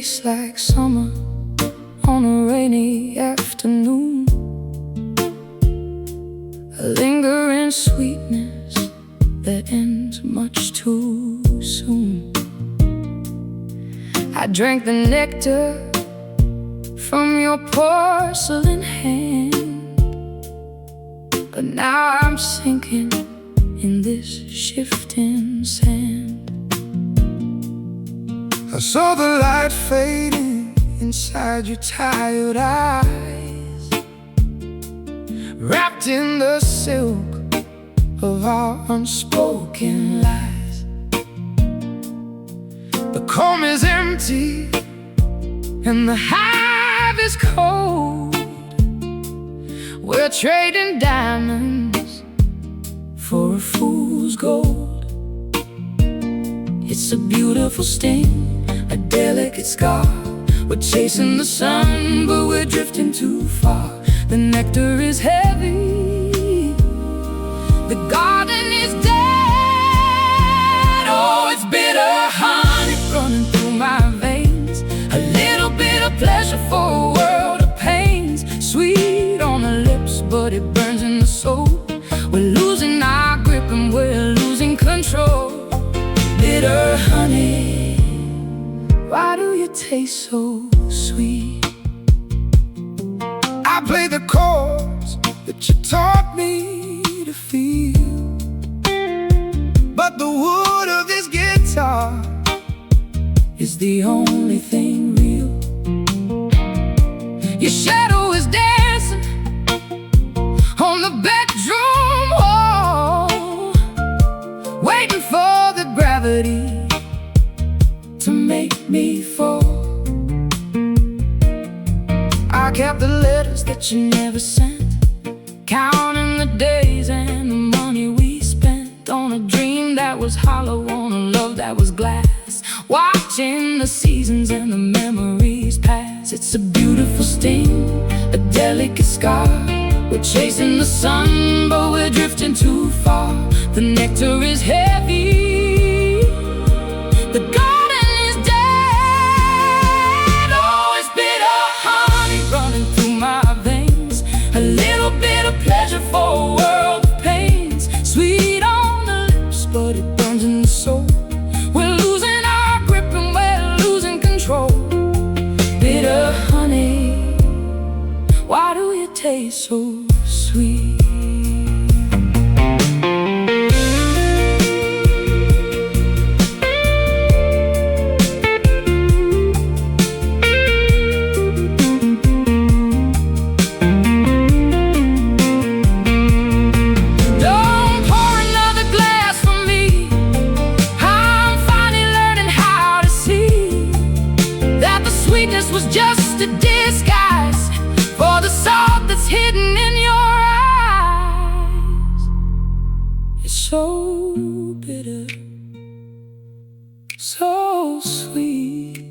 tastes like summer on a rainy afternoon. A lingering sweetness that ends much too soon. I drank the nectar from your porcelain hand, but now I'm sinking in this shifting sand. I saw the light fading inside your tired eyes, wrapped in the silk of our unspoken lies. The comb is empty and the hive is cold. We're trading diamonds for a fool's gold. It's a beautiful sting, a delicate scar. We're chasing the sun, but we're drifting too far. The nectar is heavy, the garden is dead. Oh, it's bitter honey running through my veins, a little bit of pleasure for a world of pains. Sweet on the lips, but it burns in the soul. We're losing our grip and we're losing control. Bitter honey, why do you taste so sweet? I play the chords that you taught me to feel, but the wood of this guitar is the only thing real. Your shadow is dancing on the bedroom wall, waiting for the gravity to make me fall. I kept the letters that you never sent, counting the days and the money we spent on a dream that was hollow, on a love that was glass, watching the seasons and the memories pass. It's a beautiful sting, a delicate scar. We're chasing the sun, but we're drifting too far. The nectar is heavy, the garden is dead. Oh, it's bitter honey running through my veins, a little bit of pleasure for a world of pains. Sweet on the lips, but it burns in the soul. We're losing our grip and we're losing control. Bitter honey, why do you taste so sweet? Was just a disguise for the salt that's hidden in your eyes. It's so bitter, so sweet.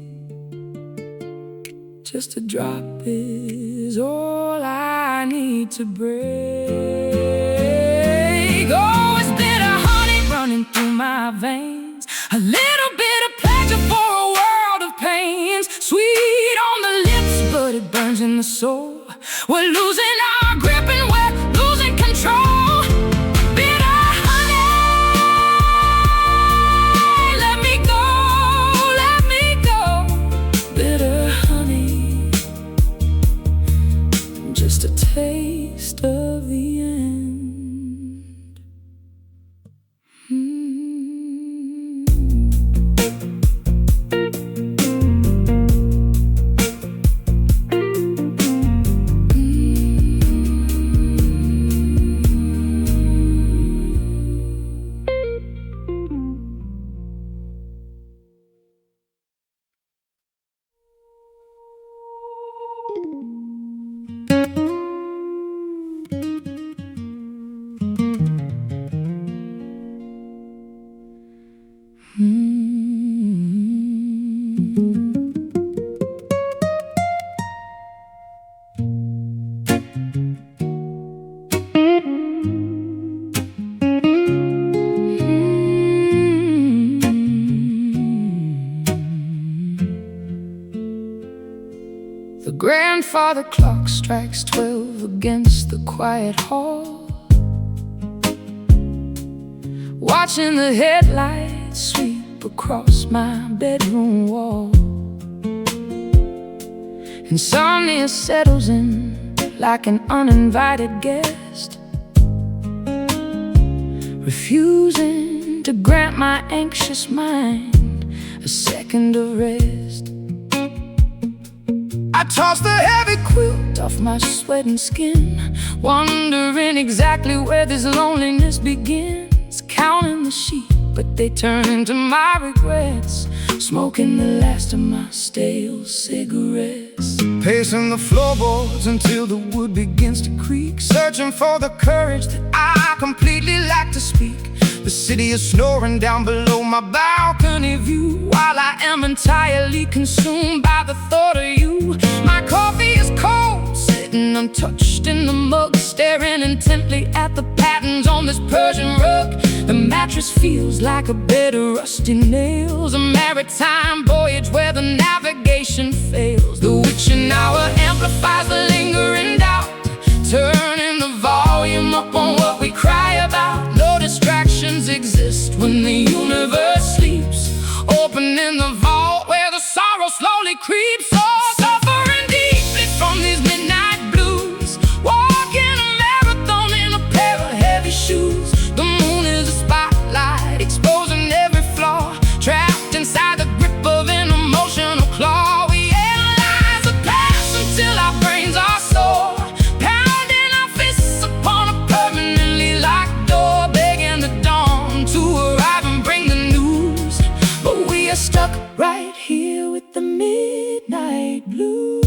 Just a drop is all I need to break. Oh, it's bitter honey running through my veins, a little bit of pleasure for a world of pains. Sweet on the lips, but it burns in the soul. We're losing our grip and we're losing control. Bitter honey, let me go, let me go. Bitter honey, just a taste of the end. The grandfather clock strikes 12 against the quiet hall, watching the headlights sweep across my bedroom wall. Insomnia settles in like an uninvited guest, refusing to grant my anxious mind a second of rest. I toss the heavy quilt off my sweating skin, wondering exactly where this loneliness begins. Counting the sheep, but they turn into my regrets, smoking the last of my stale cigarettes. Pacing the floorboards until the wood begins to creak, searching for the courage that I completely lack to speak. The city is snoring down below my balcony view, while I am entirely consumed by the thought of you. My coffee is cold, sitting untouched in the mug, staring intently at the patterns on this Persian rug. The mattress feels like a bed of rusty nails, a maritime voyage where the navigation fails. The witching hour amplifies the lingering doubt, turning the volume up on what we cry about. No distractions exist when the universe sleeps, opening the vault where the sorrow slowly creeps. Oh, suffering deeply from these midnight blues, walking a marathon in a pair of heavy shoes. The moon is a spotlight, exposing every flaw, trapped inside the grip of an emotional claw. We analyze the past until our brains are sore, pounding our fists upon a permanently locked door, begging the dawn to arrive and bring the news. But we are stuck right here with the midnight blues.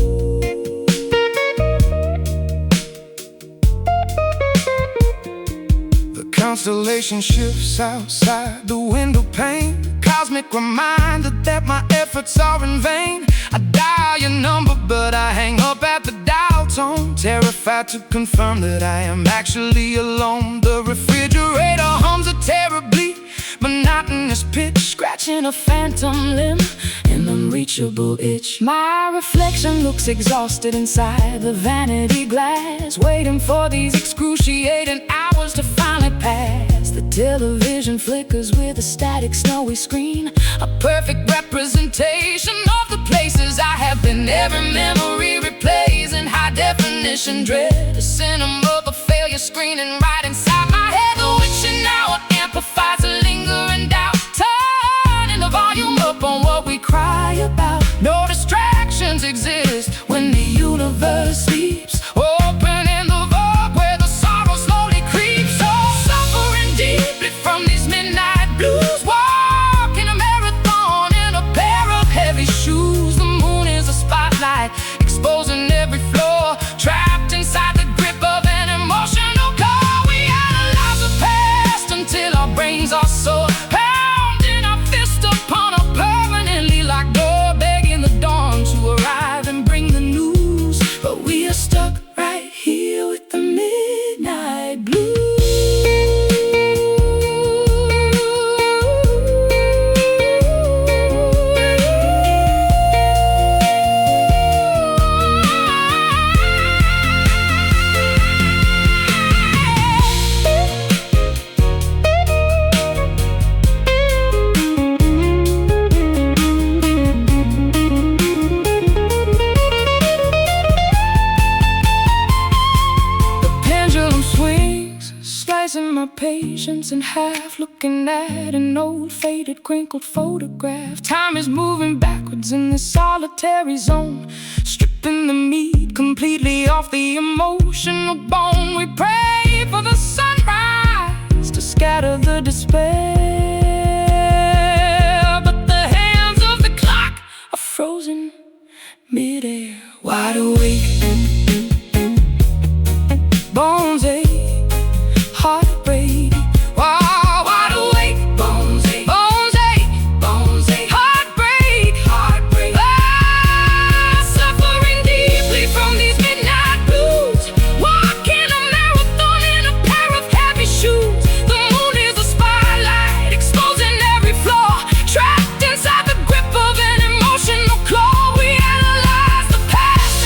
Constellation shifts outside the window pane, cosmic reminder that my efforts are in vain. I dial your number, but I hang up at the dial tone, terrified to confirm that I am actually alone. The refrigerator hums a terribly monotonous pitch, scratching a phantom limb, an unreachable itch. My reflection looks exhausted inside the vanity glass, waiting for these excruciating hours to finally pass. The television flickers with a static snowy screen, a perfect representation of the places I have been. Every memory replays in high definition dread, a cinema of a failure screening right inside my head. The witching hour amplifies a lingering doubt, turning the volume up on what we cry about. No distractions exist when the universe sleeps, opening the vault where the sorrow slowly creeps. Oh, suffering deeply from these midnight blues, walking a marathon in a pair of heavy shoes. The moon is a spotlight, exposing every flaw, trapped inside the grip of an emotional core. We analyze the past until our brains are sore, pounding our fist upon a permanently locked door, begging the dawn to arrive and bring the news. But we are stuck right here with the midnight blues. My patience in half, looking at an old faded crinkled photograph. Time is moving backwards in this solitary zone, stripping the meat completely off the emotional bone. We pray for the sunrise to scatter the despair, but the hands of the clock are frozen midair. Wide awake, bones ache, heart break. Wow, wide awake, bones ache, bones ache, bones ache, heart break, heart break. Ah, suffering deeply from these midnight blues, walking a marathon in a pair of heavy shoes. The moon is a spotlight, exposing every flaw, trapped inside the grip of an emotional claw. We analyze the past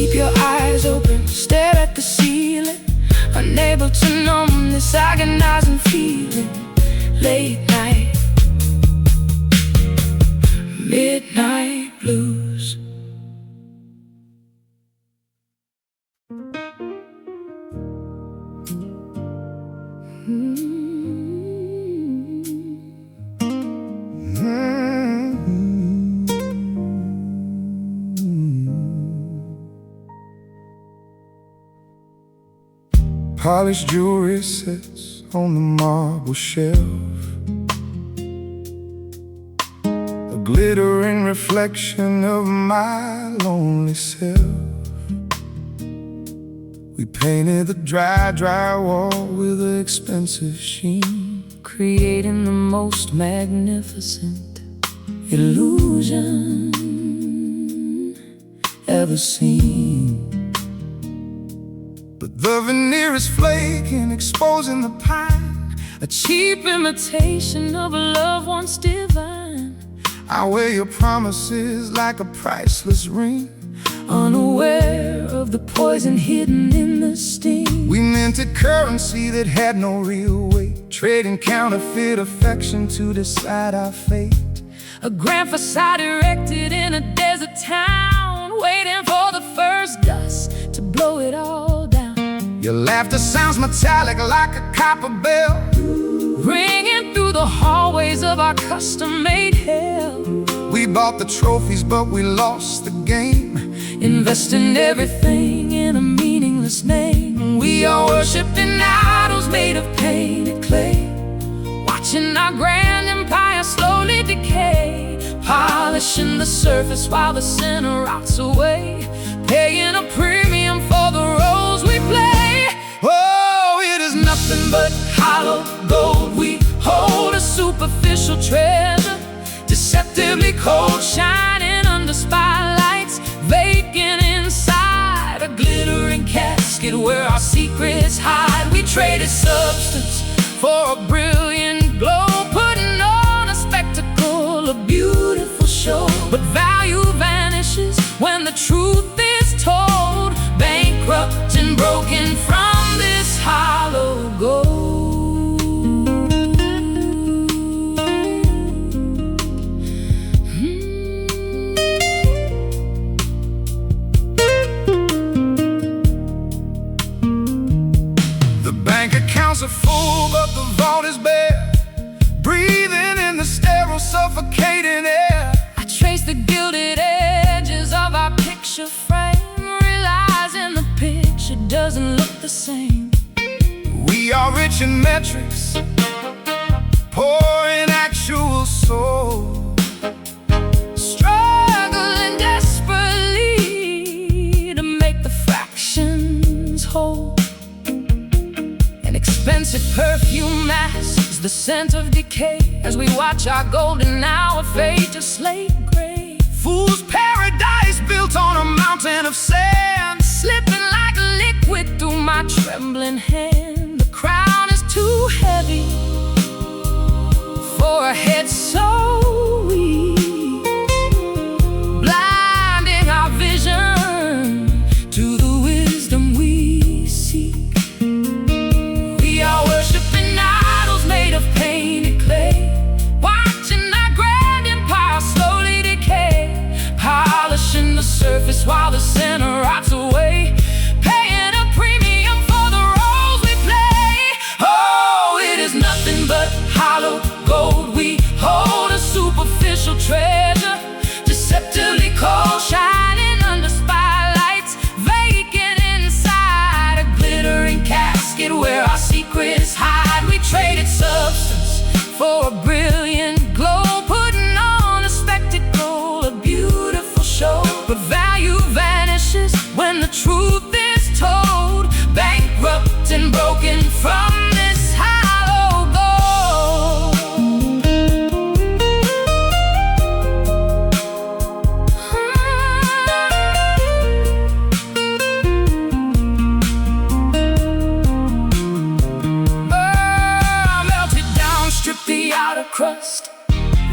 Keep your eyes open, stare at the ceiling, unable to numb this agonizing feeling. Late night, midnight blues. Polished jewelry sits on the marble shelf, a glittering reflection of my lonely self. We painted the dry wall with an expensive sheen, creating the most magnificent illusion ever seen. But the veneer is flaking, exposing the pine, a cheap imitation of a love once divine. I wear your promises like a priceless ring, unaware of the poison hidden in the sting. We minted currency that had no real weight, trading counterfeit affection to decide our fate. A grand facade erected in a desert town, waiting for the first gust to blow it all down. Your laughter sounds metallic like a copper bell, ringing through the hallways of our custom-made hell. We bought the trophies but we lost the game, investing everything in a meaningless name. We are worshiping idols made of painted clay, watching our grand empire slowly decay, polishing the surface while the center rots away, paying a premium for the roles we play. Oh, it is Nothing but hollow gold. We hold a superficial treasure, deceptively cold, shining under spotlights, vacant inside a glittering casket where our secrets hide. We traded substance for a brilliant glow, putting on a spectacle, a beautiful show. But value vanishes when the truth is told, bankrupt and broken from this hollow gold. Accounts are full, but the vault is bare, breathing in the sterile, suffocating air. I trace the gilded edges of our picture frame, realizing the picture doesn't look the same. We are rich in metrics, poor in actual soul, struggling desperately to make the fractions whole. Expensive perfume masks the scent of decay as we watch our golden hour fade to slate gray. Fool's paradise built on a mountain of sand, slipping like liquid through my trembling hand. The crown is too heavy for a head so weak, blinding our vision to the wisdom we seek. We are worshiping idols made of painted clay, watching our grand empire slowly decay, polishing the surface while the center rots away, paying a premium for the roles we play. Oh, it is nothing but hollow gold. We hold a superficial treasure, deceptively cold, shining under spotlights, vacant inside a glittering casket where our secrets hide. We traded substance for a brilliant glow, putting on a spectacle, a beautiful show. But value vanishes when the truth is told, bankrupt and broken from this hollow gold. The outer crust,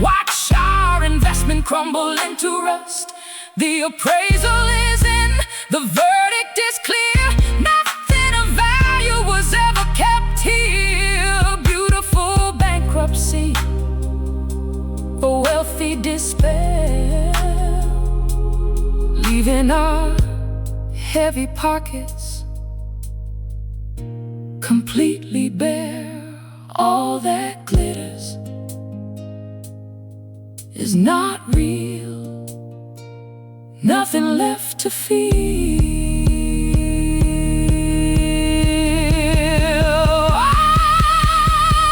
watch our investment crumble into rust. The appraisal is in The verdict is clear, nothing of value was ever kept here. Beautiful bankruptcy, a wealthy despair, leaving our heavy pockets completely bare. All that glitters is not real, nothing left to feel.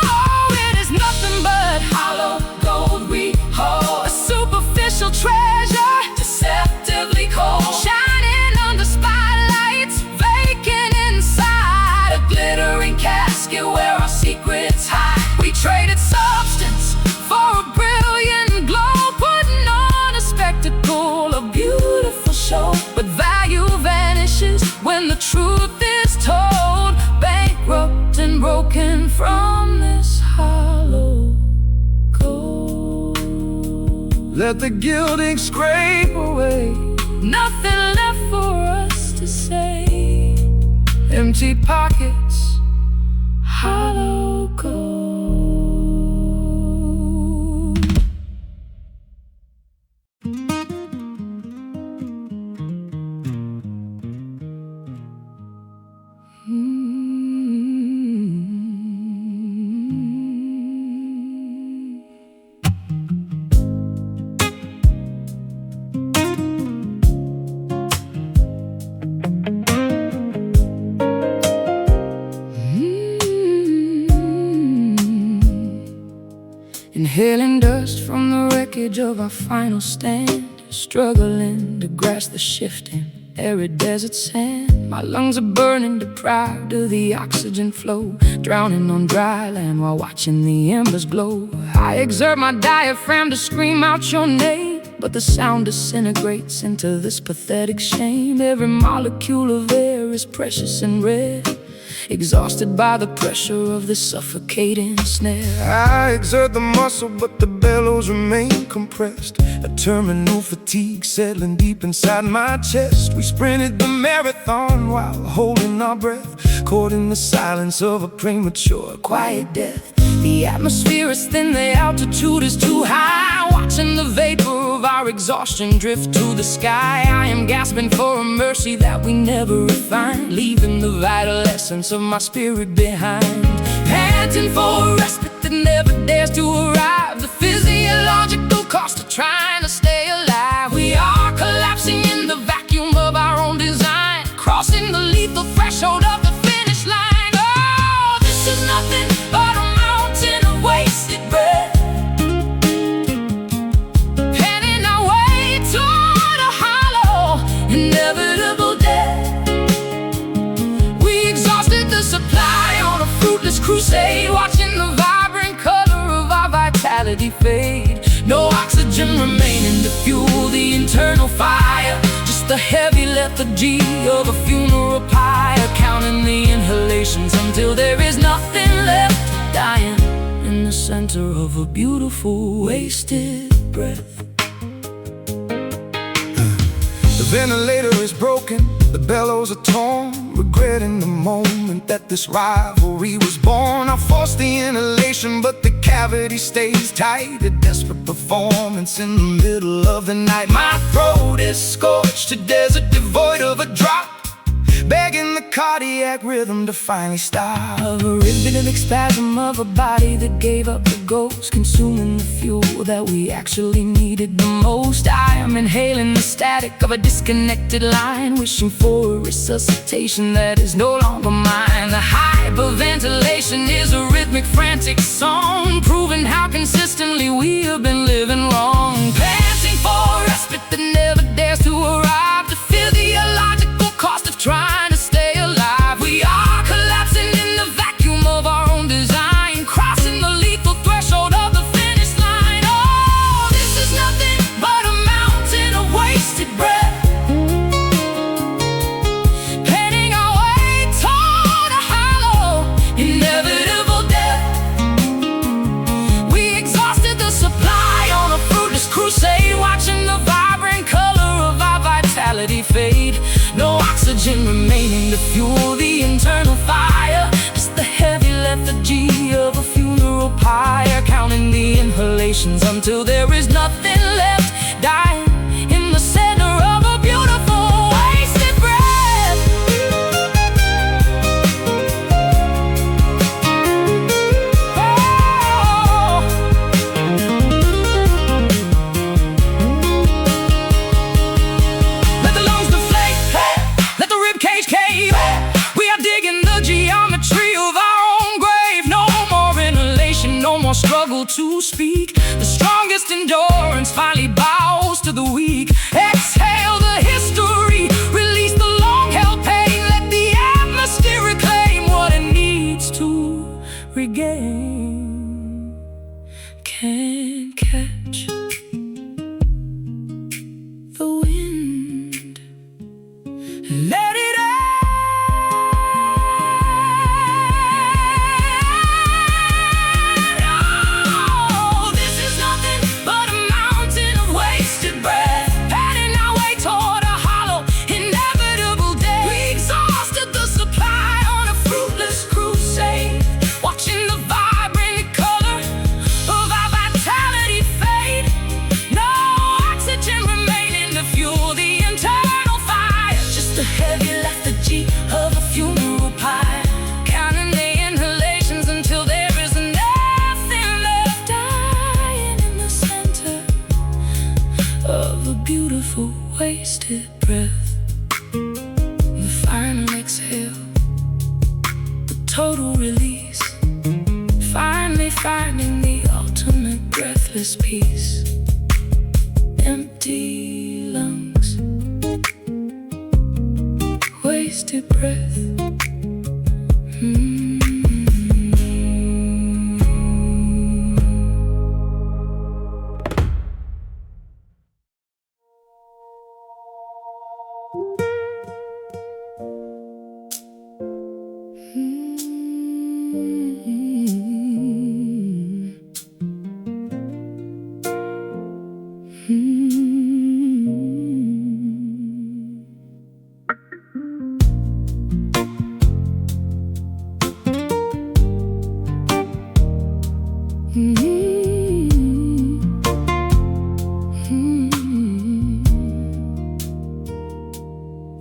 Oh, it is nothing but hollow gold we hold, a superficial treasure, deceptively cold, shining under spotlights, vacant inside a glittering casket where our secrets hide. We traded substance for a brilliant glow, putting on a spectacle, a beautiful show. But value vanishes when the truth is told, bankrupt and broken from this hollow gold. Let the gilding scrape away, Nothing left for us to say. empty pockets, Hollow gold. Inhaling dust from the wreckage of our final stand, struggling to grasp the shifting, arid desert sand. My lungs are burning, deprived of the oxygen flow, drowning on dry land while watching the embers glow. I exert my diaphragm to scream out your name, but the sound disintegrates into this pathetic shame. Every molecule of air is precious and rare, exhausted by the pressure of this suffocating snare. I exert the muscle, but the bellows remain compressed. A terminal fatigue settling deep inside my chest. We sprinted the marathon while holding our breath, caught in the silence of a premature, quiet death. The atmosphere is thin, the altitude is too high, watching the vapor of our exhaustion drift to the sky. I am gasping for a mercy that we never refined, leaving the vital essence of my spirit behind. Panting for a respite that never dares to arrive, the physiological cost of trying to stay alive. We are collapsing in the vacuum of our own design, crossing the lethal threshold of the finish line. Oh, this is nothing but a mountain of wasted breath, penning our way toward a hollow, inevitable death. We exhausted the supply on a fruitless crusade, watching the vibrant color of our vitality fade. No oxygen remaining to fuel the internal fire, just the heavy lethargy of a funeral pyre, counting the inhalations until there is nothing left, dying in the center of a beautiful wasted breath. The ventilator is broken, the bellows are torn, regretting the moment that this rivalry was born. I forced the inhalation, but the cavity stays tight, a desperate performance in the middle of the night. My throat is scorched, a desert devoid of a drop, begging the cardiac rhythm to finally stop. Of a rhythmic spasm of a body that gave up the ghost, consuming the fuel that we actually needed the most. I am inhaling the static of a disconnected line, wishing for a resuscitation that is no longer mine. The hyperventilation is a rhythmic, frantic song, proving how consistently we have been living wrong. Panting for a respite that never dares to arrive, the physiological cost of trying to stay alive. We are collapsing in the vacuum of our own design, crossing the lethal threshold of the finish line. Oh, this is nothing but a mountain of wasted breath, penning our way toward a hollow, inevitable death. We exhausted the supply on a fruitless crusade, watching the vibrant color of our vitality fade. No oxygen remaining to fuel the internal fire. Just the heavy lethargy of a funeral pyre, counting the inhalations until there is nothing left, dying in the center of a beautiful wasted breath. Oh. Let the lungs deflate, let the ribcage cave. We are digging the geometry of our own grave. No more inhalation, no more struggle to speak. The strongest endurance finally bows to the weak. Exhale the history, release the long-held pain. Let the atmosphere reclaim what it needs to regain. Can't catch the wind, let it out. Oh, this is nothing but a mountain of wasted breath, padding our way toward a hollow, inevitable death. We exhausted the supply on a fruitless crusade, watching the vibrant color of our vitality fade. No oxygen remaining to fuel the internal fire. Just the heavy lethargy of a funeral pyre, counting the inhalations until there is nothing left, dying in the center of a beautiful wasted breath. The final exhale, the total release, finally finding the ultimate breathless peace. Empty lungs, wasted breath.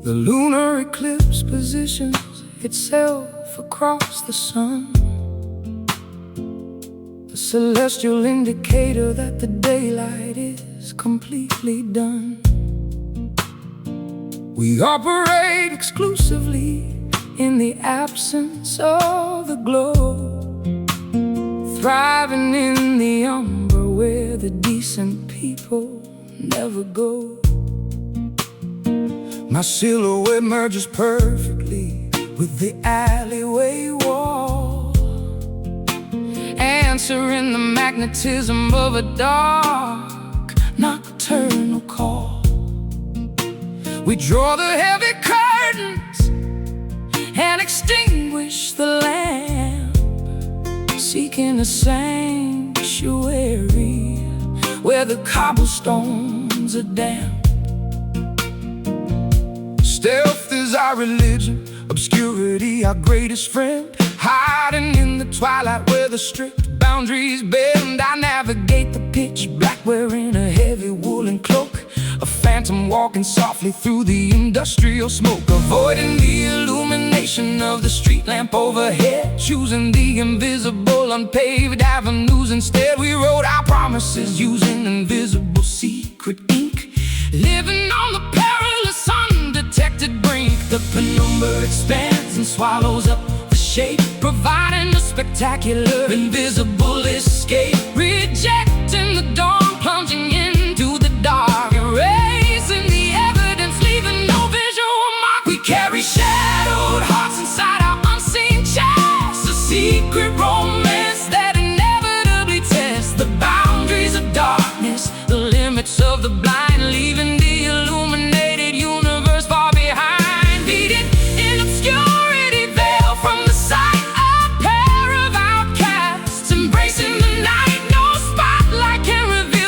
The lunar eclipse positions itself across the sun, a celestial indicator that the daylight is completely done. We operate exclusively in the absence of the glow, thriving in the umber where the decent people never go. My silhouette merges perfectly with the alleyway wall, answering the magnetism of a dark nocturnal call. We draw the heavy curtains and extinguish the lamp, seeking a sanctuary where the cobblestones are damp. Stealth is our religion, obscurity our greatest friend, hiding in the twilight where the strict boundaries bend. I navigate the pitch black wearing a heavy woolen cloak, a phantom walking softly through the industrial smoke, avoiding the illumination of the street lamp overhead, choosing the invisible unpaved avenues instead. We wrote our promises using invisible secret ink, living on the perilous undetected brink. The penumbra expands and swallows up the shape, providing a spectacular invisible escape, rejecting the dawn, plunging into the dark, erasing the evidence, leaving no visual mark. We carry shadowed hearts inside our unseen chests, a secret romance that inevitably tests the boundaries of darkness, the limits of the blind, leaving the illuminated universe far behind. Beaten in obscurity, veiled from the sight, a pair of outcasts, embracing the night. No spotlight can reveal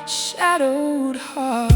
shadowed hearts.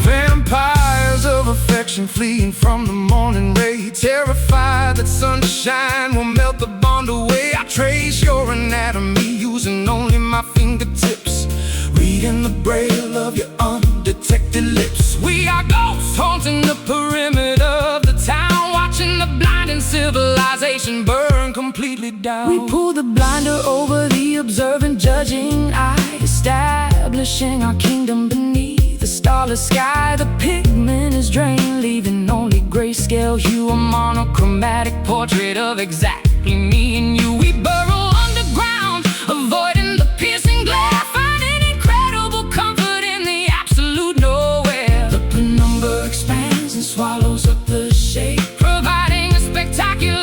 Vampires of affection fleeing from the morning ray, terrified that sunshine will melt the bond away. I trace your anatomy using only my fingertips, reading the braille of your undetected lips. We are ghosts haunting the perimeter of the town, watching the blinding civilization burn completely down. We pull the blinder over the observant, judging eye, establishing our kingdom beneath the starless sky. The pigment is drained, leaving only grayscale hue, a monochromatic portrait of exactly me and you. We burrow underground, avoiding the piercing glare, finding incredible comfort in the absolute nowhere. The penumbra expands and swallows up the shape, providing a spectacular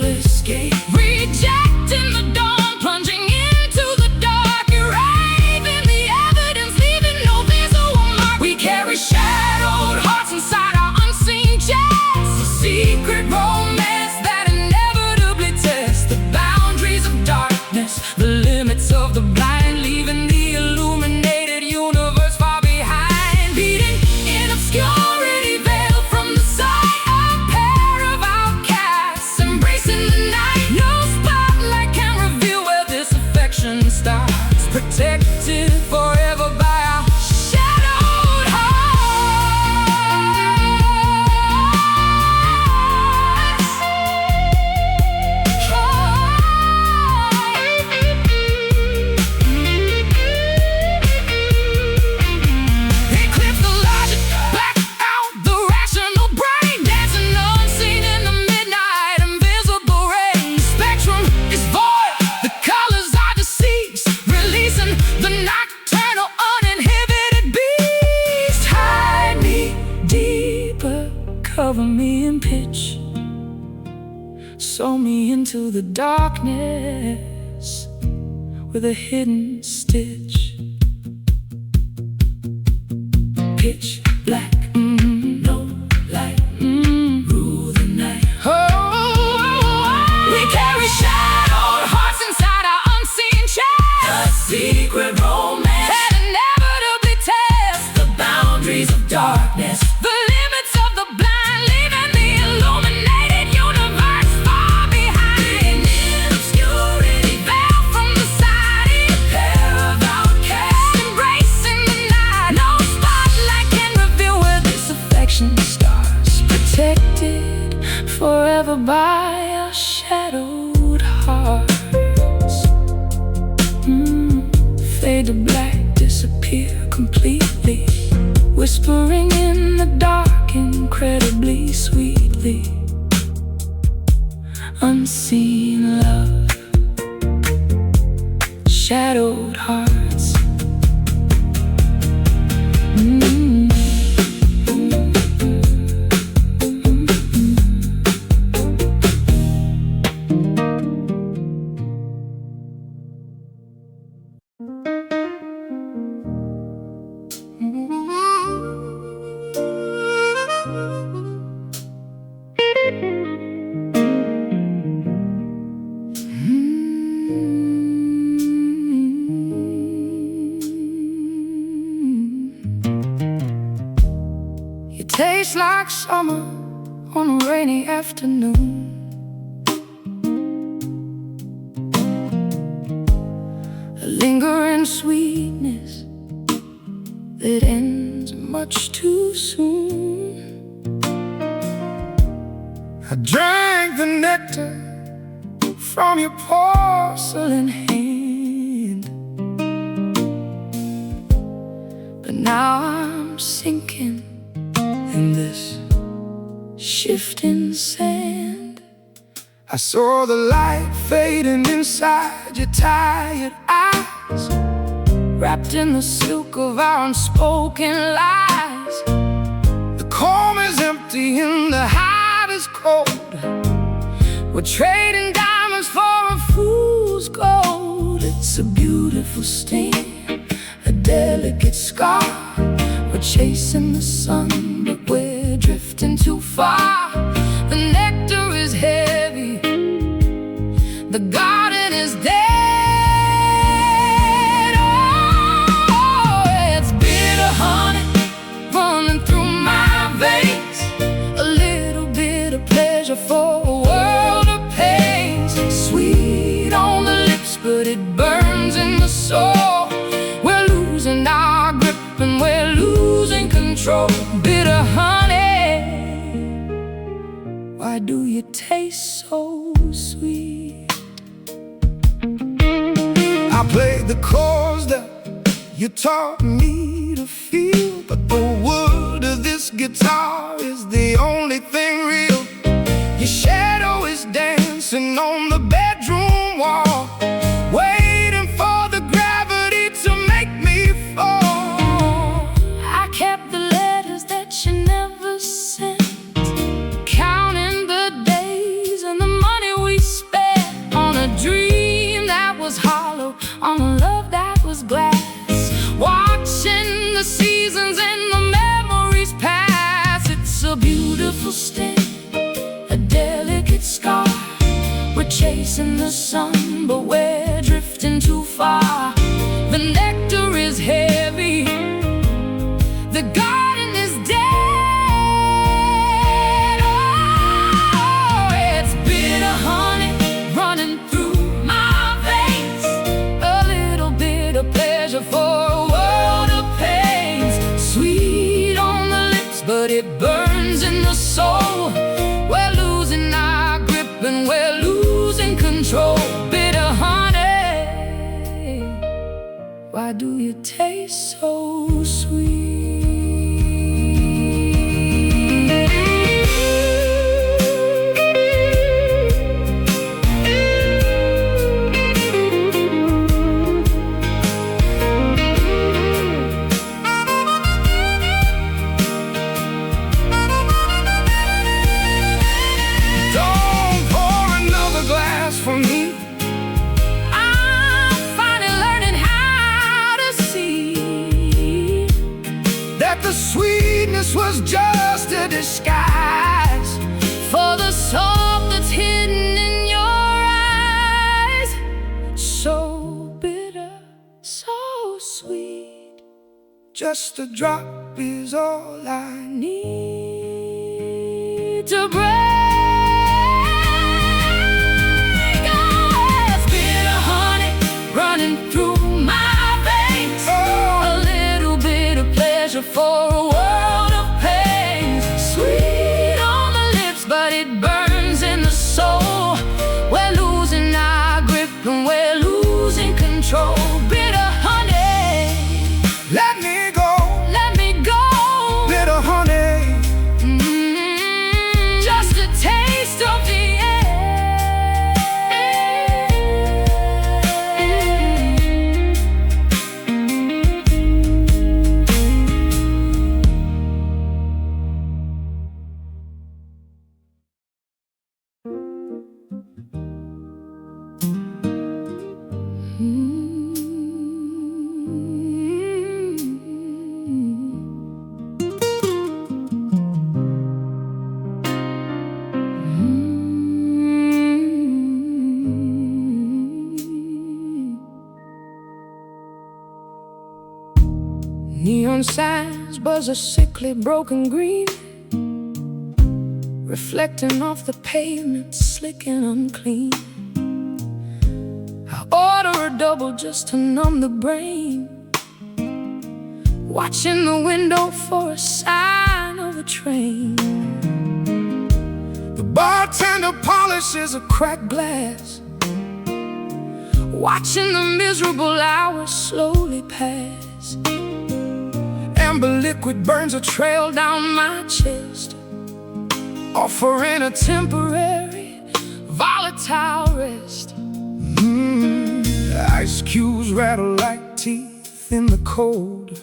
escape. Rejecting the dawn, plunging into the dark, erasing the evidence, leaving no visible mark. We carry shadowed hearts inside our unseen chests, a secret romance that inevitably tests the boundaries of darkness, the limits of the blind, leaving the illuminated universe far behind. Beating in obscurity, veiled from the sight, a pair of outcasts embracing the night. No spotlight can reveal where this affection starts, protected forever by our shadowed Eclipse the logic, black out the rational brain, dancing unseen in the midnight, invisible rain. Spectrum is void, the colors are deceased, releasing the nocturnal, uninhibited beast. Hide me deeper, cover me in pitch, sew me into the darkness with a hidden stitch. Pitch black, no light, rule the night. We carry shadowed hearts inside our unseen chests, a secret romance that inevitably tests the boundaries of darkness, the limits of the blind, leaving the illuminated universe far behind. In obscurity, veiled from the sight, a pair of outcasts embracing the night. No spotlight can reveal where this affection starts, protected forever by our shadowed hearts. Fade to black, disappear completely, whispering in the dark incredibly sweetly. Unseen love, shadowed hearts. You taste like summer on a rainy afternoon. A lingering sweetness that ends much too soon. I drank the nectar from your porcelain hand, but now I'm sinking in this shifting sand. I saw the light fading inside your tired eyes, wrapped in the silk of our unspoken lies. the comb is empty and the hive is cold. We're trading diamonds for a fool's gold. It's a beautiful stain, a delicate scar. We're chasing the sun, but we're drifting too far. The nectar is heavy, the garden is dead. you taste so sweet? I played the chords that you taught me to feel, but the wood of this guitar is the only thing real. Your shadow is dancing on the bedroom wall, waiting for the gravity to make me fall. I kept the letters that you never sent, counting the days and the money we spent on a dream that was hollow, on a love that was glass, watching the seasons and the memories pass. It's a beautiful stain, a delicate scar. We're chasing the sun, but we're drifting too far. The nectar is heavy, the garden is dead. Oh, it's bitter honey running through my veins, a little bit of pleasure for a world of pains. Sweet on the lips, but it burns in the soul. We're losing our grip and we're losing control. Bitter honey, why do you taste so sweet? Don't pour another glass for me. I'm finally learning how to see That the sweetness was just a disguise for the soul that's hidden in your eyes. So bitter, so sweet, just a drop is all I need to break. Oh, it's bitter honey running through my veins, a little bit of pleasure for a world of pains. Sweet on the lips, but it burns in the soul. We're losing our grip and we're losing control. Bitter honey, Let me go, let me go. bitter honey. Just a taste of the Neon signs buzz a sickly broken green, reflecting off the pavement, slick and unclean. I order a double just to numb the brain, watching the window for a sign of a train. The bartender polishes a cracked glass, watching the miserable hours slowly pass. Amber liquid burns a trail down my chest, offering a temporary, volatile rest. Ice cubes rattle like teeth in the cold,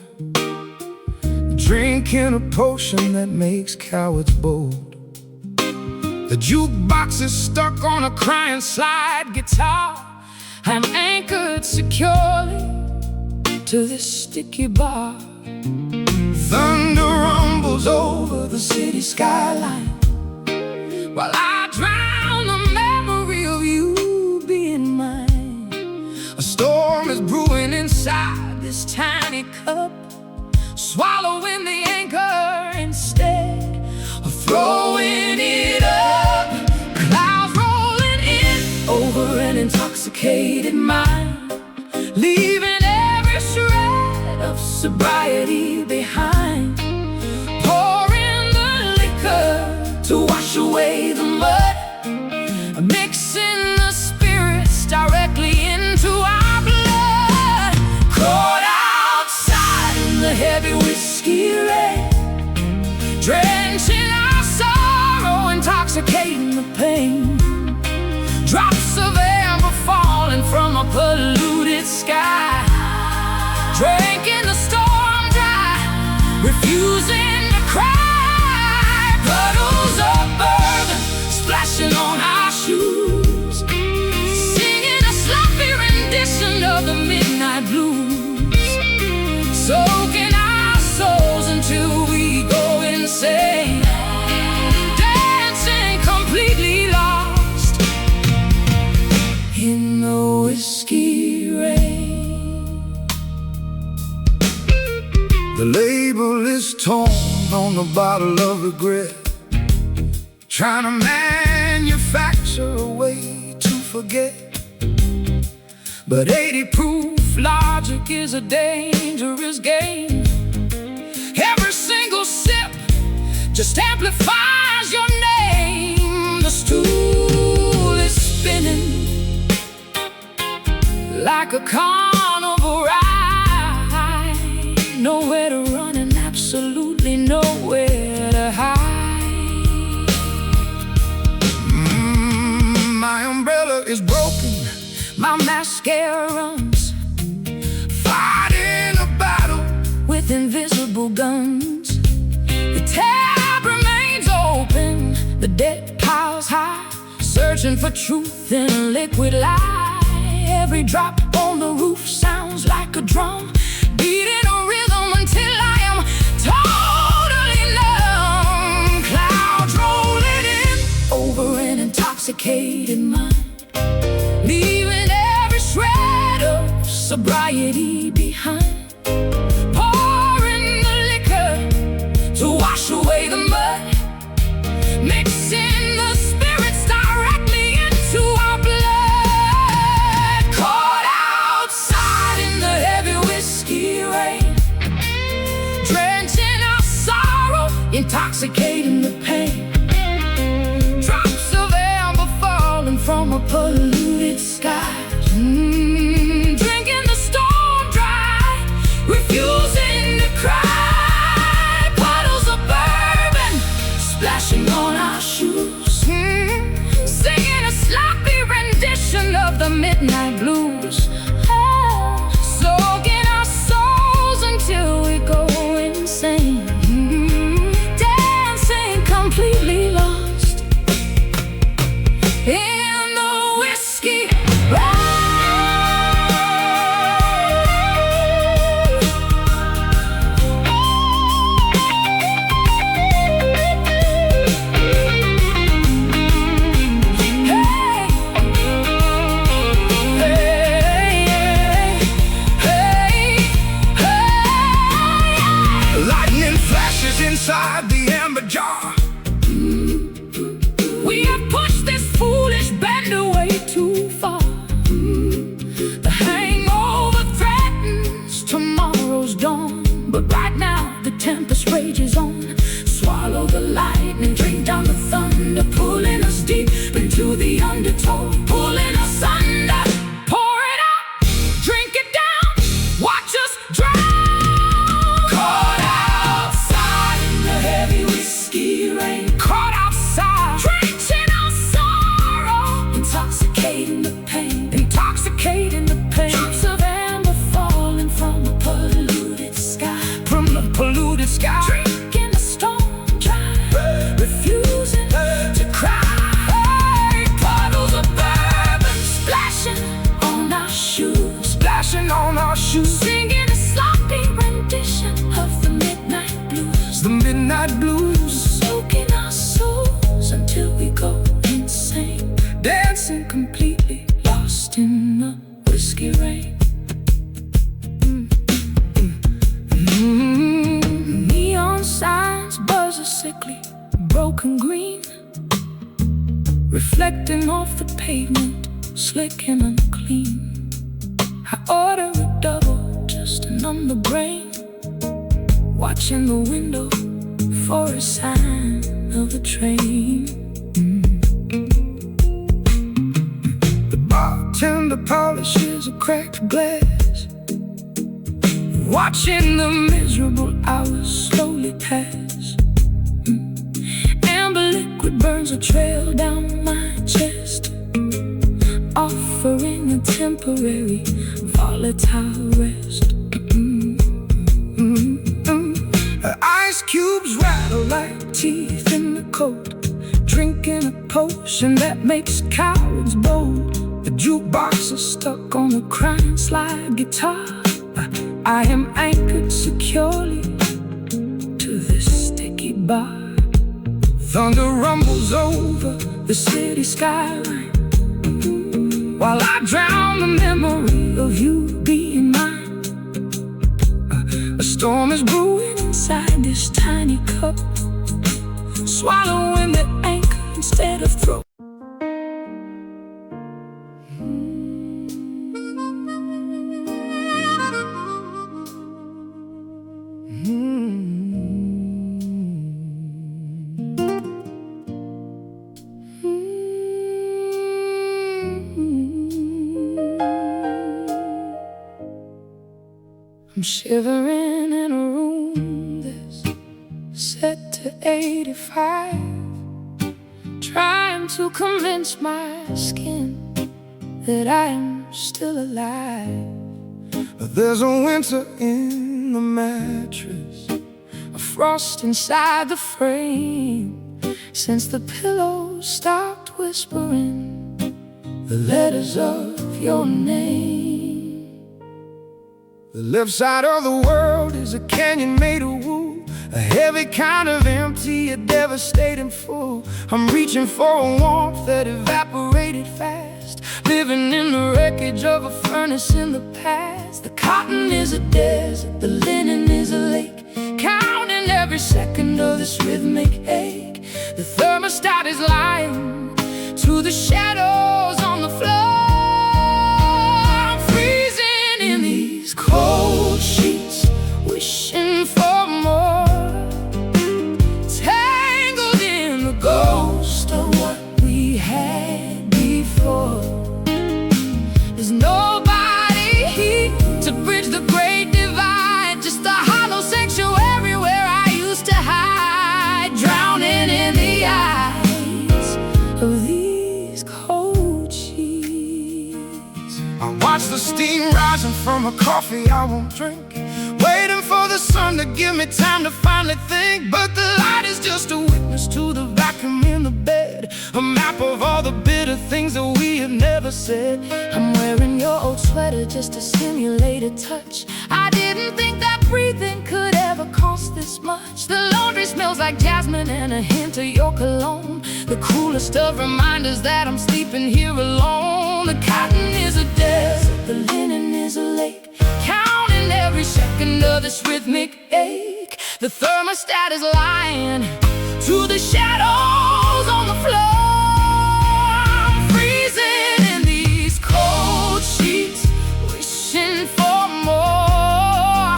drinking a potion that makes cowards bold. The jukebox is stuck on a crying slide guitar. I'm anchored securely to this sticky bar. Thunder rumbles over the city skyline, while I drown the memory of you being mine. A storm is brewing inside this tiny cup, swallowing the anchor instead of throwing it up. Clouds rolling in over an intoxicated mind, leaving every shred of sobriety behind. Pouring the liquor to wash away the mud, polluted sky, drinking the storm dry, refusing to cry. Puddles of bourbon splashing on our shoes, singing a sloppy rendition of the midnight blues, soaking our souls until we go insane, dancing completely lost in the whiskey rain. The label is torn on the bottle of regret, trying to manufacture a way to forget. But 80 proof logic is a dangerous game. Every single sip just amplifies your name. The stool is spinning like a carnival ride, nowhere to run and absolutely nowhere to hide. My umbrella is broken, My mascara runs, fighting a battle with invisible guns. The tab remains open, the debt piles high, searching for truth in a liquid lie. Every drop on the roof sounds like a drum, beating a rhythm until I am totally numb. Clouds rolling in over an intoxicated mind, leaving every shred of sobriety behind. Pouring the liquor to wash away the mud, mixing the spirits directly into our blood. Caught outside in the heavy whiskey rain, drenching our sorrow, intoxicating the pain. Drops of amber falling from a polluted sky, drinking the storm dry, refusing to cry. Bottles of bourbon splashing on our shoes, singing a sloppy rendition of the midnight blues, soaking our souls until we go insane, dancing completely lost in the whiskey rain. lightning flashes inside the amber jar. We have pushed this foolish bender way too far. The hangover threatens tomorrow's dawn, but right now the tempest rages on. Swallow the lightning, drink down the thunder, pulling us deep into the undertow, pulling us under. Pour it out, drink it down, watch us drown. Caught outside in the heavy whiskey rain, caught outside, drenching our sorrow, intoxicating the pain, intoxicating the pain. Drops of amber falling from a polluted sky, from the polluted sky, drinking the storm dry, refusing to cry. Puddles of bourbon splashing on our shoes, Splashing on our shoes, singing a sloppy rendition of the midnight blues, the midnight blues, soaking our souls until we go insane, dancing completely lost in the whiskey rain. Neon signs buzz a sickly, broken green, reflecting off the pavement, slick and unclean. I order a double, just an number brain, watching the window for a sign of a train. The bartender polishes a cracked glass, watching the miserable hours slowly pass. Amber liquid burns a trail down my chest, offering a temporary volatile rest. Ice cubes rattle Like teeth in the cold, drinking a potion that makes cowards bold. The jukebox is stuck on a crying slide guitar. I am anchored securely to this sticky bar. thunder rumbles over The city skyline, while I drown the memory of you being mine. A storm is brewing inside this tiny cup, swallowing the anchor instead of throw. I'm shivering in a room that's set to 85, trying to convince my skin that I am still alive. But there's a winter in the mattress, A frost inside the frame, since the pillow stopped whispering the letters of your name. the left side of the world is a canyon made of wool, a heavy kind of empty, a devastating full. I'm reaching for a warmth that evaporated fast, Living in the wreckage of a furnace in the past. The cotton is a desert, the linen is a lake, counting every second of this rhythmic ache. The thermostat is lying to the shadows on the floor. I'm freezing in these cold sheets, wishing for more, tangled in the ghost of what we had before. There's nobody here to bridge the great divide, just a hollow sanctuary where I used to hide, drowning in the eyes of these cold sheets. I watch the steam rising from a coffee I won't drink, waiting for the sun to give me time to finally think. But the light is just a witness to the vacuum in the bed, a map of all the bitter things that we have never said. I'm wearing your old sweater just to simulate a touch. I didn't think that breathing could ever cost this much. The laundry smells like jasmine and a hint of your cologne, the coolest of reminders that I'm sleeping here alone. The cotton is a desert, the linen is a lake, counting every second of this rhythmic ache. The thermostat is lying to the shadows on the floor. I'm freezing in these cold sheets, wishing for more,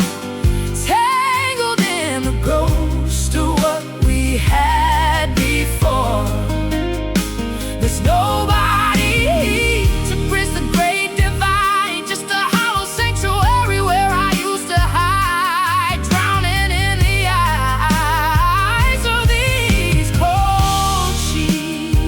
tangled in the ghost of what we had before. There's nobody here to bridge the great divide, just a hollow sanctuary where I used to hide, drowning in the eyes of these cold sheets.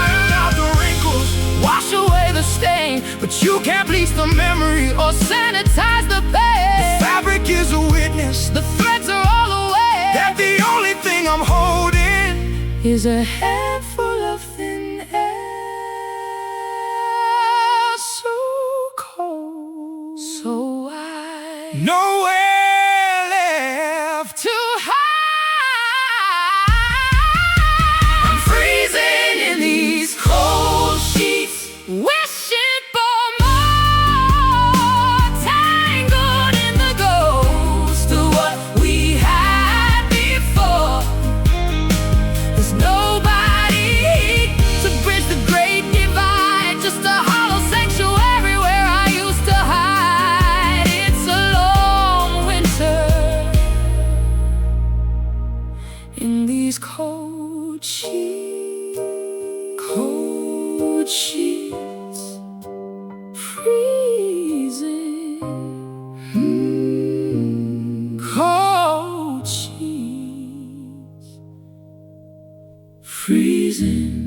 Iron out the wrinkles, Wash away the stain, but you can't bleach the memory or sanitize the pain. fabric is a witness The threads are all away. that the only thing I'm holding Is a handful of thin air, so cold, so wide, nowhere left. to hide. I'm freezing in these cold sheets, wishing for more, tangled in the ghost of what we had before. There's nobody these cold sheets, cold sheets, freezing, cold sheets, freezing.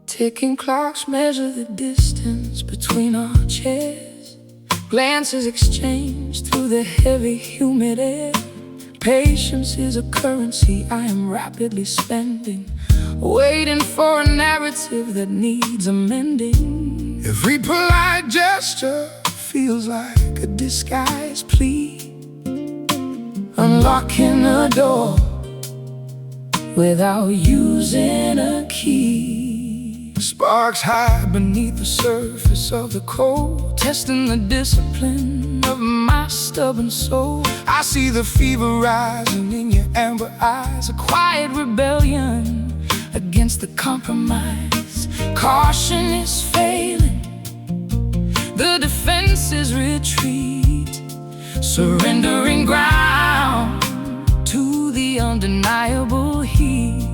Ticking clocks measure the distance between our chairs. Glances exchanged through the heavy, humid air. Patience is a currency I am rapidly spending, waiting for a narrative that needs amending. Every polite gesture feels like a disguised plea, unlocking a door without using a key. Sparks hide beneath the surface of the cold, testing the discipline of my stubborn soul. I see the fever rising in your amber eyes, a quiet rebellion against the compromise. Caution is failing, the defenses retreat, surrendering ground to the undeniable heat.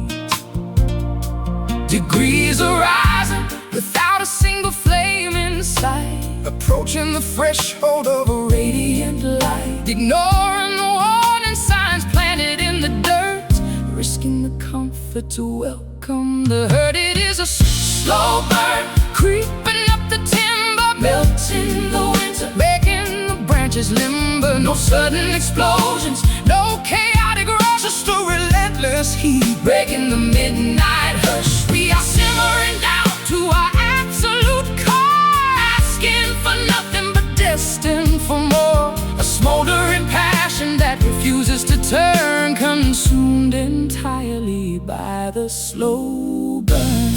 Degrees are rising without a single flame in sight, approaching the threshold of a radiant light. Ignoring the warning signs planted in the dirt, risking the comfort to welcome the hurt. It is a slow burn, creeping up the timber, melting the winter, making the branches limber. No sudden explosions, no chaotic rush, just a relentless heat, breaking the midnight hush. We are simmering down to our absolute core, asking for nothing but destined for more. A smoldering passion that refuses to turn, consumed entirely by the slow burn.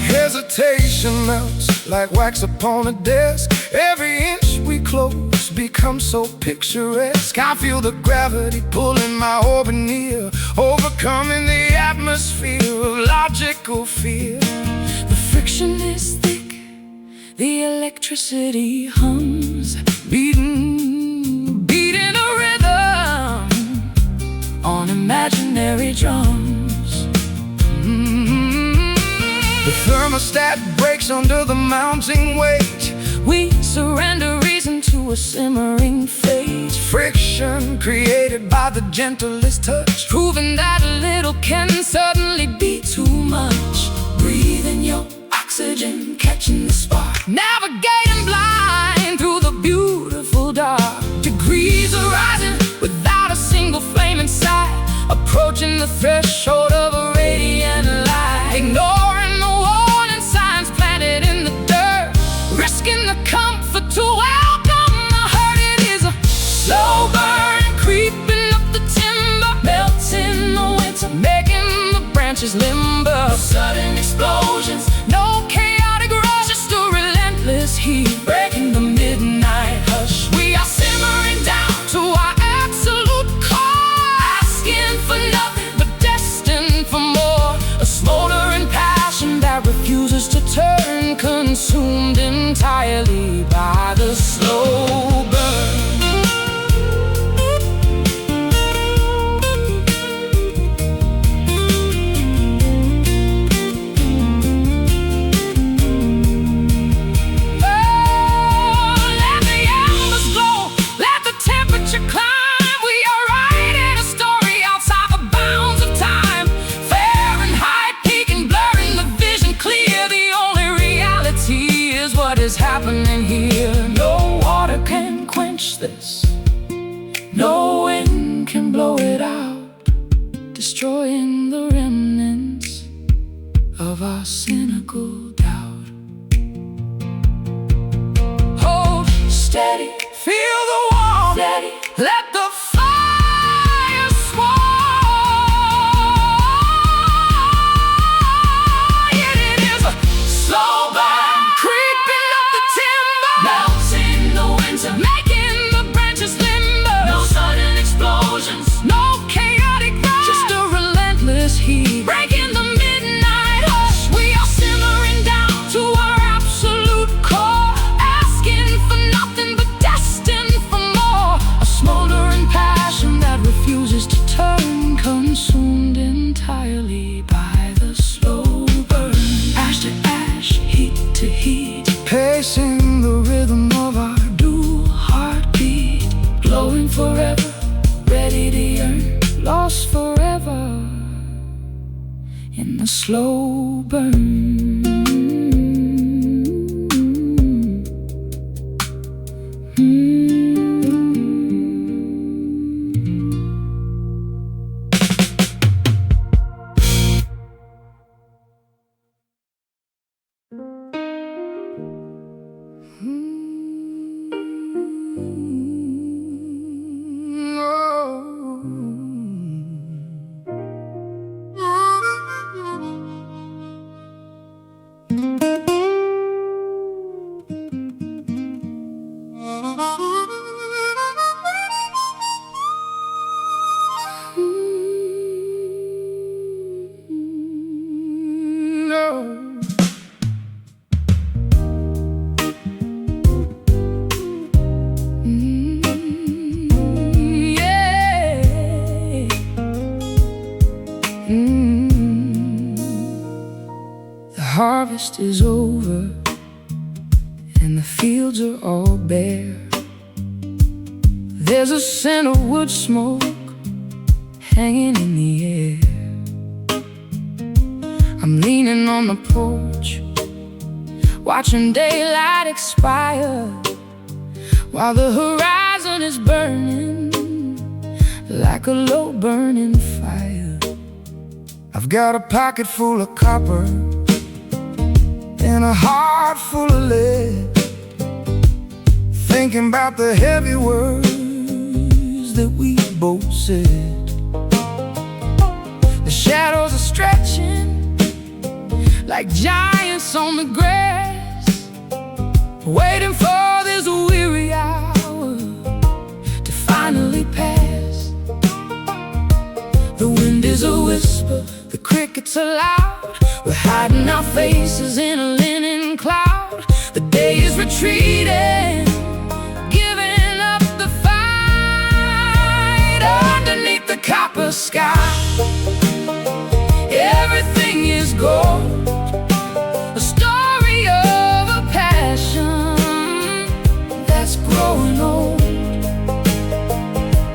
Hesitation melts like wax upon a desk. Every inch we close becomes so picturesque. I feel the gravity pulling my orbit near, overcoming the atmosphere of logical fear. The friction is thick, the electricity hums, beating a rhythm on imaginary drums. The thermostat breaks under the mounting weight. We surrender reason to a simmering fate. Friction created by the gentlest touch, proving that a little can suddenly be too much. Breathing your oxygen, catching the spark, navigating blind through the beautiful dark. Degrees are rising without a single flame in sight, approaching the threshold of a radiant light. Ignoring the warning signs planted in the dirt, risking the comfort to welcome the hurt. It is a slow burn, creeping up the timber, melting the winter, making the branches limber. Sudden explosions, no chaotic rush, just a relentless heat, breaking the midnight hush. We are simmering down to our absolute core, asking for nothing but destined for more. A smoldering passion that refuses to turn, consumed entirely by the slow burn. Happening here, no water can quench this, no wind can blow it out, destroying the remnants of our cynical doubt. Hold steady, feel the Let the fire sway. It is a slow burn, creeping up the timber, melting the winter, making the branches limber. No sudden explosions, no chaotic rush, just a relentless heat, breaking the midnight hush. We are simmering down to our absolute core, asking for nothing but destined for more. A smoldering passion that refuses to turn, consumed entirely by the slow burn. Ash to ash, heat to heat, pacing the rhythm of our dual heartbeat, glowing forever, ready to yearn, lost forever in the slow burn. The harvest is over and the fields are all bare. There's a scent of wood smoke hanging in the air. I'm leaning on the porch, watching daylight expire, while the horizon is burning like a low burning fire. I've got a pocket full of copper and a heart full of lead, thinking about the heavy words that we both said. The shadows are stretching like giants on the grass, waiting for this weary hour to finally pass. The wind is a whisper, the crickets are loud, we're hiding our faces in a linen cloud. The day is retreating, giving up the fight. Underneath the copper sky, everything is gold, a story of a passion that's growing old.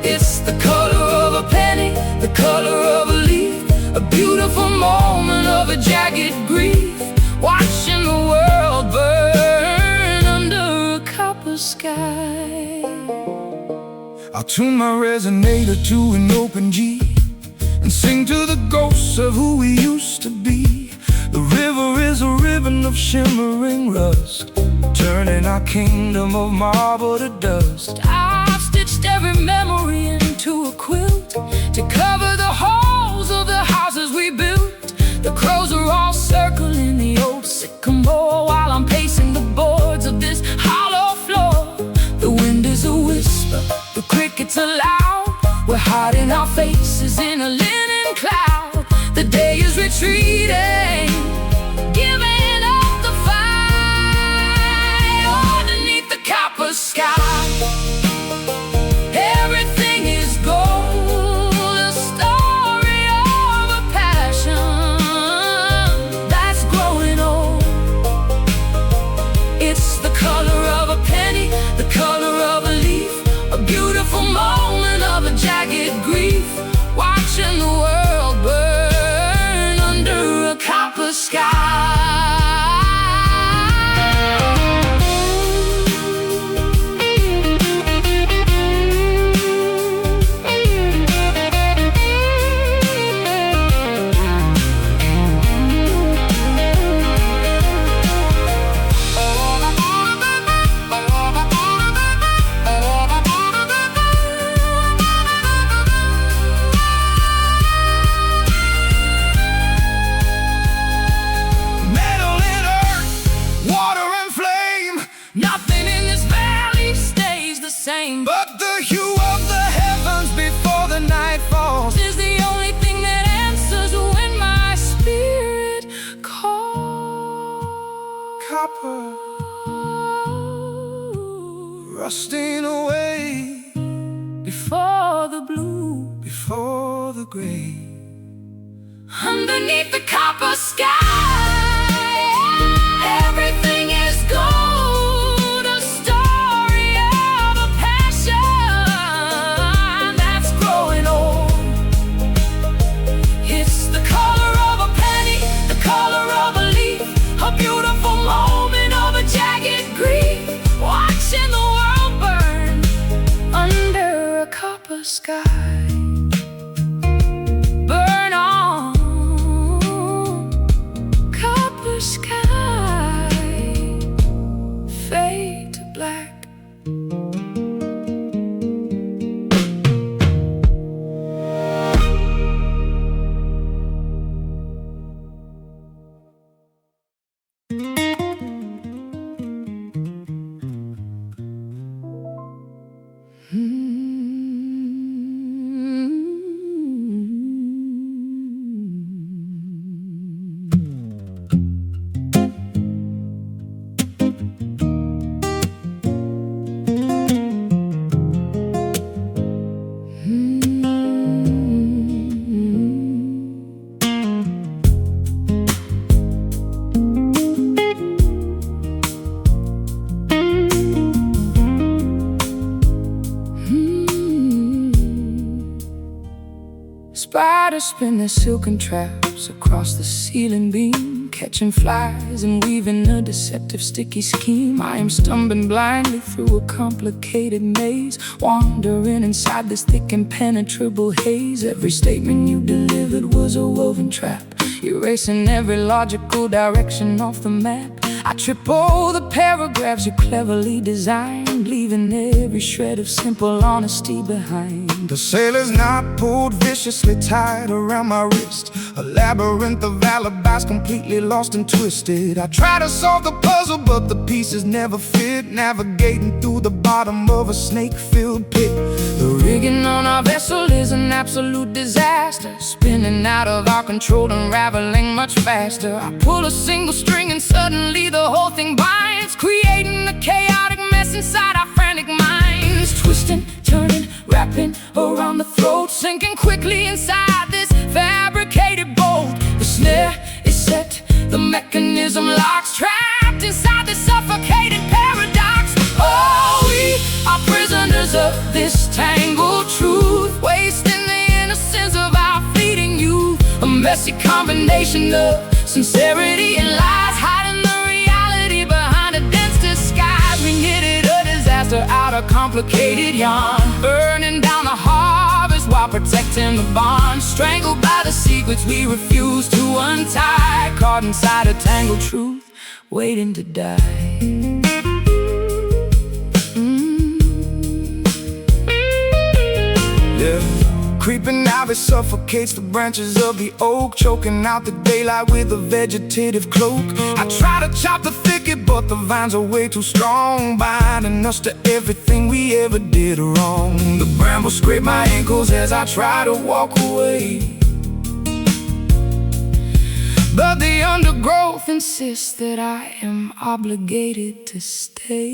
It's the color of a penny, the color of a leaf, a beautiful moment of a jagged grief, watching the world burn under a copper sky. I'll tune my resonator to an open G and sing to the ghosts of who we used to be. The river is a ribbon of shimmering rust, turning our kingdom of marble to dust. I've stitched every memory into a quilt to cover the holes of the houses we built. The crows are all circling the old sycamore while I'm pacing the boards of this hollow floor. The wind is a whisper, the crickets are loud, we're hiding our faces in a linen cloud. The day is retreating, giving up the fight. Underneath the copper sky, everything is gold, a story of a passion that's growing old. It's the color of a penny, the color of a leaf, a beautiful moment of a jagged grief, watching the world burn under a copper sky. same. But the hue of the heavens before the night falls is the only thing that answers when my spirit calls. copper rusting away Before the blue, before the gray. underneath the copper sky, everything is gold. A story of a passion that's growing old. It's the color of a penny, the color of a leaf, a beautiful moment of a jagged grief, watching the world burn under a copper sky. Burn on copper sky, fade to black. Spiders spin their silken traps across the ceiling beam, catching flies and weaving a deceptive sticky scheme. I am stumbling blindly through a complicated maze, wandering inside this thick impenetrable haze. Every statement you delivered was a woven trap, erasing every logical direction off the map. I trip over the paragraphs you cleverly designed, leaving every shred of simple honesty behind. The sailor's knot pulled viciously tied around my wrist, a labyrinth of alibis completely lost and twisted. I try to solve the puzzle, but the pieces never fit, navigating through the bottom of a snake-filled pit. The rigging on our vessel is an absolute disaster, spinning out of our control, unraveling much faster. I pull a single string and suddenly the whole thing binds, creating a chaotic mess inside our frantic minds. Twisting, turning, wrapping around the throat, sinking quickly inside this fabricated bolt. The snare is set, the mechanism locks, trapped inside this suffocating paradox. Oh, we are prisoners of this tangled truth, wasting the innocence of our fleeting youth. A messy combination of sincerity and lies, hiding the reality behind a dense disguise. We knitted a disaster out of complicated yarn, burning down the harvest while protecting the bond. Strangled by the secrets we refuse to untie, caught inside a tangled truth, waiting to die. Creeping ivy suffocates the branches of the oak, choking out the daylight with a vegetative cloak. I try to chop the thicket, but the vines are way too strong, binding us to everything we ever did wrong. The brambles scrape my ankles as I try to walk away, but the undergrowth insists that I am obligated to stay.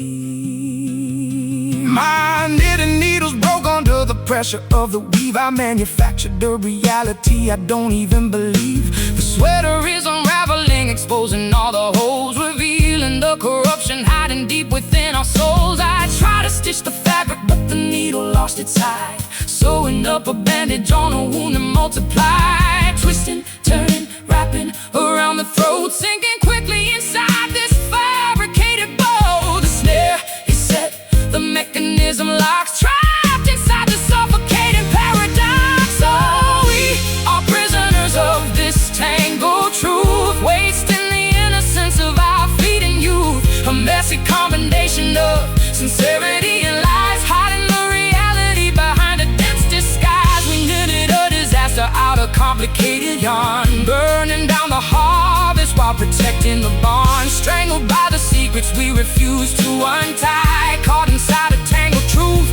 My knitting needles broke under the pressure of the weave. I manufactured a reality I don't even believe. The sweater is unraveling, exposing all the holes, revealing the corruption hiding deep within our souls. I try to stitch the fabric, but the needle lost its side, sewing up a bandage on a wound and multiply. Twisting, turning, wrapping around the throat, sinking quickly inside this fabricated bow. The snare is set, the mechanism locks, trapped inside the suffocating paradox. Oh, we are prisoners of this tangled truth, wasting the innocence of our fleeting youth. A messy combination of sincerity and lies, hiding the reality behind a dense disguise. We knitted a disaster out of complicated yarn, burning down the harvest while protecting the bond. Strangled by the secrets we refuse to untie, caught inside a tangled truth,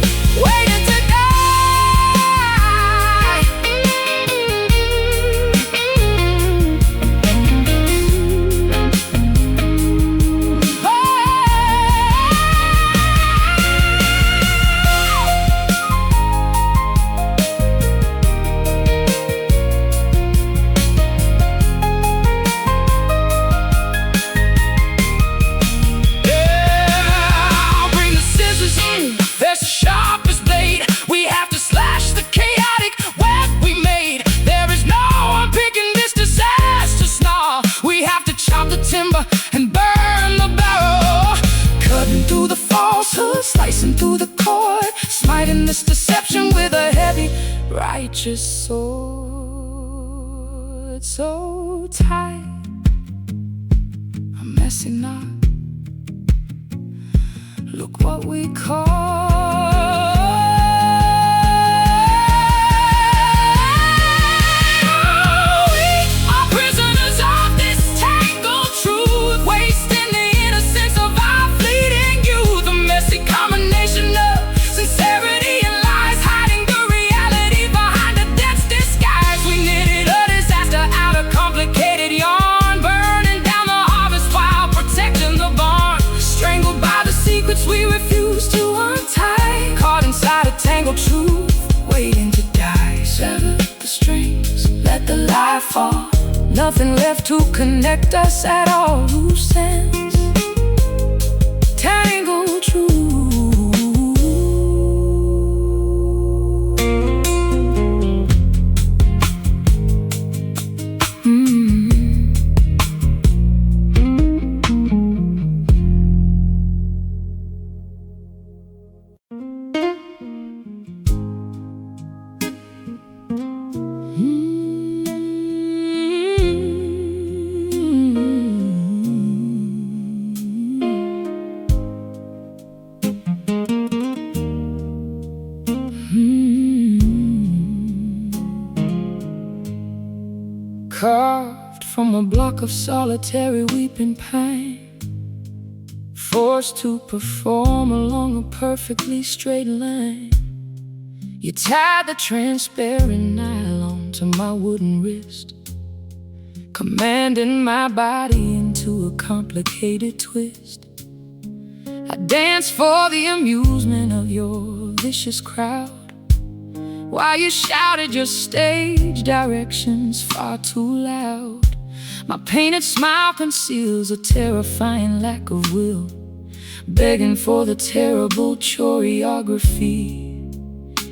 through the chord, smiting this deception with a heavy, righteous sword. So tight, a messy knot. Look what we call. We refuse to untie, caught inside a tangled truth, waiting to die. Sever the strings, let the lie fall. Nothing left to connect us at all. Loose ends, tangled truth. Carved from a block of solitary weeping pain, forced to perform along a perfectly straight line. You tied the transparent nylon to my wooden wrist, commanding my body into a complicated twist. I danced for the amusement of your vicious crowd, while you shouted your stage directions far too loud. My painted smile conceals a terrifying lack of will, begging for the terrible choreography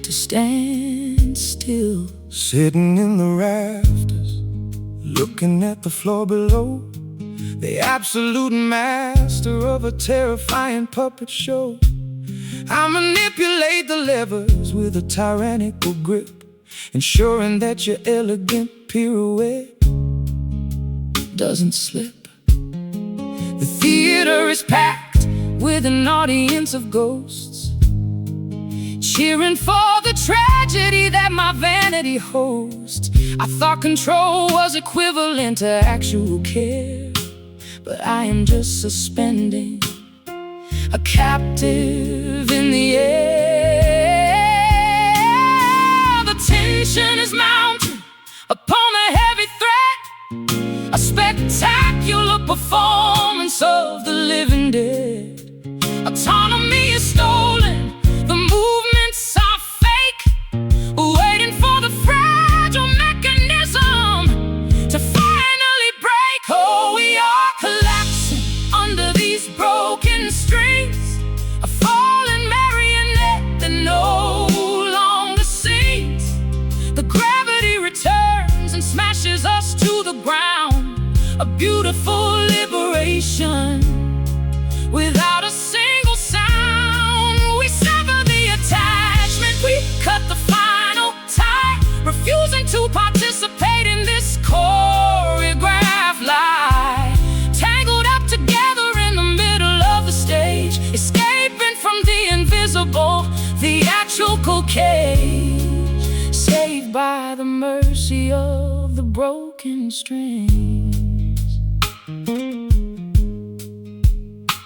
to stand still. Sitting in the rafters, looking at the floor below, the absolute master of a terrifying puppet show. I manipulate the levers with a tyrannical grip, ensuring that your elegant pirouette doesn't slip. The theater is packed with an audience of ghosts, cheering for the tragedy that my vanity hosts. I thought control was equivalent to actual care, but I am just suspending, a captive in the air. The tension is mounting upon a heavy threat, a spectacular performance of the living dead. Autonomy is stolen, the movements are fake, waiting for the fragile mechanism to finally break. Oh, we are collapsing under these broken strings, a fallen marionette that no longer sings. The gravity returns and smashes us to the ground, a beautiful liberation without a single sound. We sever the attachment, we cut the final tie, refusing to participate in this choreographed lie. Tangled up together in the middle of the stage, escaping from the invisible theatrical cage, saved by the mercy of the broken strings.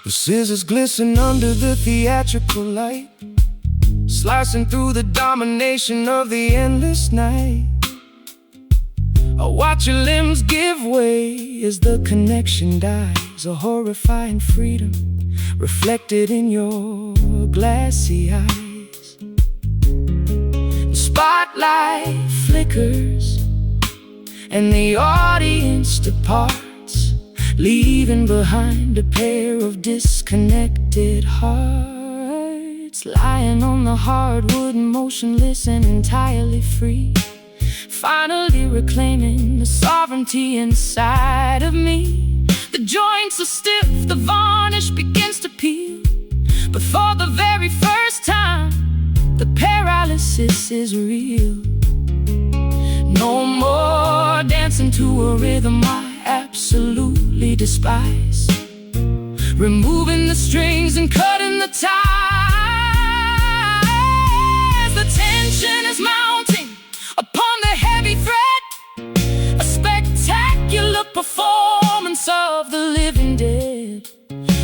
The scissors glisten under the theatrical light, slicing through the domination of the endless night. I watch your limbs give way as the connection dies, a horrifying freedom reflected in your glassy eyes. The spotlight flickers and the audience departs, leaving behind a pair of disconnected hearts, lying on the hardwood, motionless and entirely free, finally reclaiming the sovereignty inside of me. The joints are stiff, the varnish begins to peel, but for the very first catharsis is real. No more dancing to a rhythm I absolutely despise, removing the strings and cutting the ties. The tension is mounting upon the heavy thread, a spectacular performance of the living dead.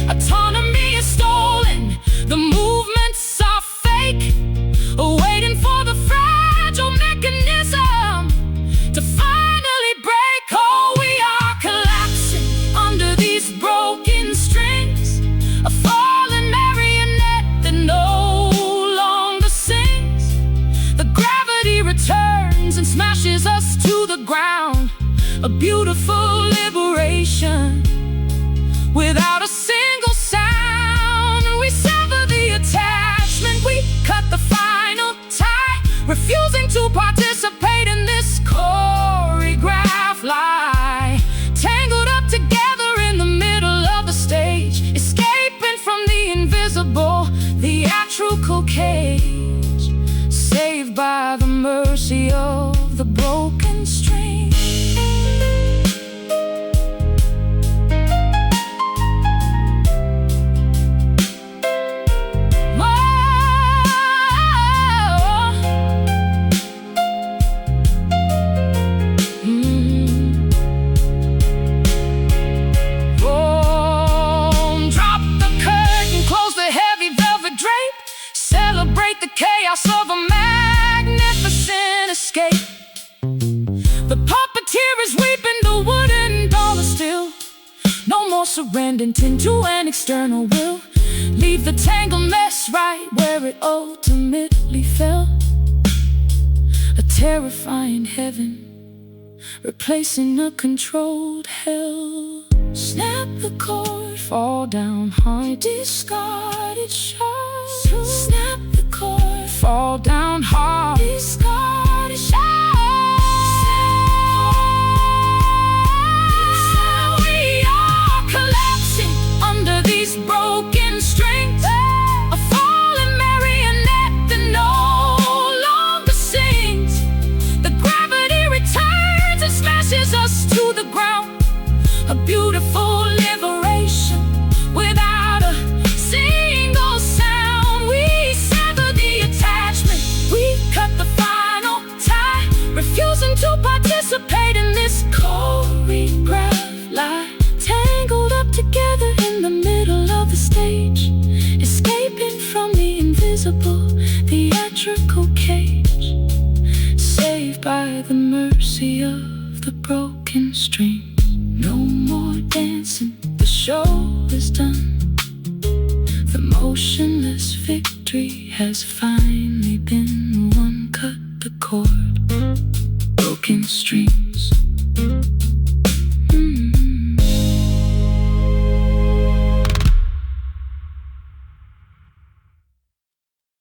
Autonomy is stolen, the movements are fake, waiting for the fragile mechanism to finally break. Oh, we are collapsing under these broken strings, a fallen marionette that no longer sings. The gravity returns and smashes us to the ground, a beautiful liberation without a single sound. We sever the attachment, we cut the final tie, refusing to participate in this choreographed lie. Tangled up together in the middle of the stage, escaping from the invisible theatrical cage, saved by the mercy of the broken string. Celebrate the chaos of a magnificent escape. The puppeteer is weeping, the wooden doll is still. No more surrendering to an external will. Leave the tangled mess right where it ultimately fell. A terrifying heaven replacing a controlled hell. Snap the cord, fall down hard, discarded shards. Snap the cord, fall down hard, discarded shards. We are collapsing under these broken strings, a fallen marionette that no longer sings. The gravity returns and smashes us to the ground, a beautiful liberation without a single sound. We sever the attachment, we cut the final tie, refusing to participate in this choreographed lie. Tangled up together in the middle of the stage, escaping from the invisible theatrical cage, saved by the mercy of the broken string. No more dancing, the show is done. The motionless victory has finally been won. Cut the cord, broken string.